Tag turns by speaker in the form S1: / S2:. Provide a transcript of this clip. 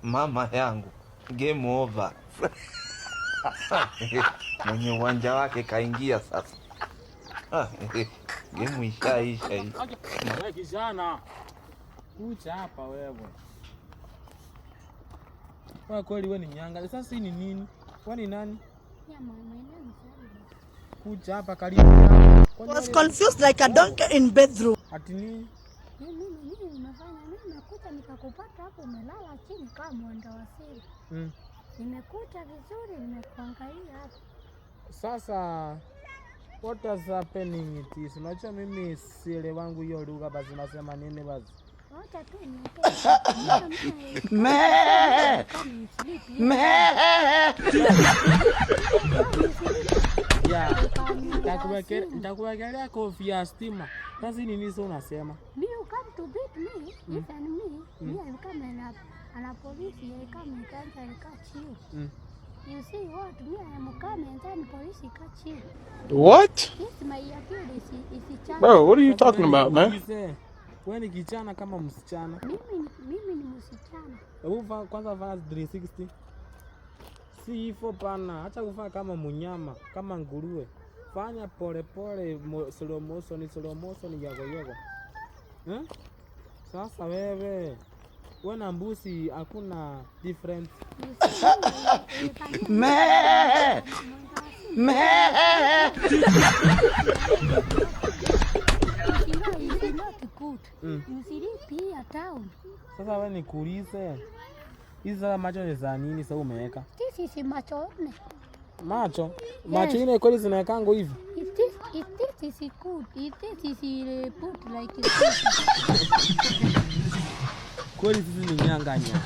S1: Mama yangu, game over. Mwenye uwanja wake kaingia sasa. Game ishaisha hii.
S2: Wewe kijana. Kucha hapa wewe. Kwa kweli wewe ni nyanga. Sasa hii ni nini? Wewe ni nani? Kucha hapa karibu.
S3: I was confused like a donkey in bedroom.
S2: Ati nini?
S4: Mimi nimefanya nini? Nakuta nikakupata hapo umelala chini kama mwenda wa siri. Nimekuta vizuri, nimekuangalia hapo.
S2: Sasa what is happening it is? Unajua mimi sile wangu hiyo lugha basi nasema nini basi?
S4: Wacha tu
S2: nitakuwekelea kofia ya stima. Sasa nini hizo unasema?
S4: You come to beat me, even me come and a police, I come and catch you. You see what? Me, I am coming and then police catch you.
S5: What?
S4: Yes, my appeal is
S5: Bro, what are you talking about, man?
S2: Wewe ni kijana kama msichana.
S4: Mimi ni msichana.
S2: Wewe kwanza vaa 360. Si hivyo pana, acha kufanya kama munyama, kama nguruwe. Fanya pole pole, slow motion yogo. Sasa wewe na mbuzi hakuna difference. Sasa wewe nikuulize. Hizo macho ni za nini sasa umeweka?
S4: Sisi macho nne.
S2: Macho? Macho ile kweli zinaekango hivi?
S4: It is good. It is put like
S2: kweli sisi ni nyanganya.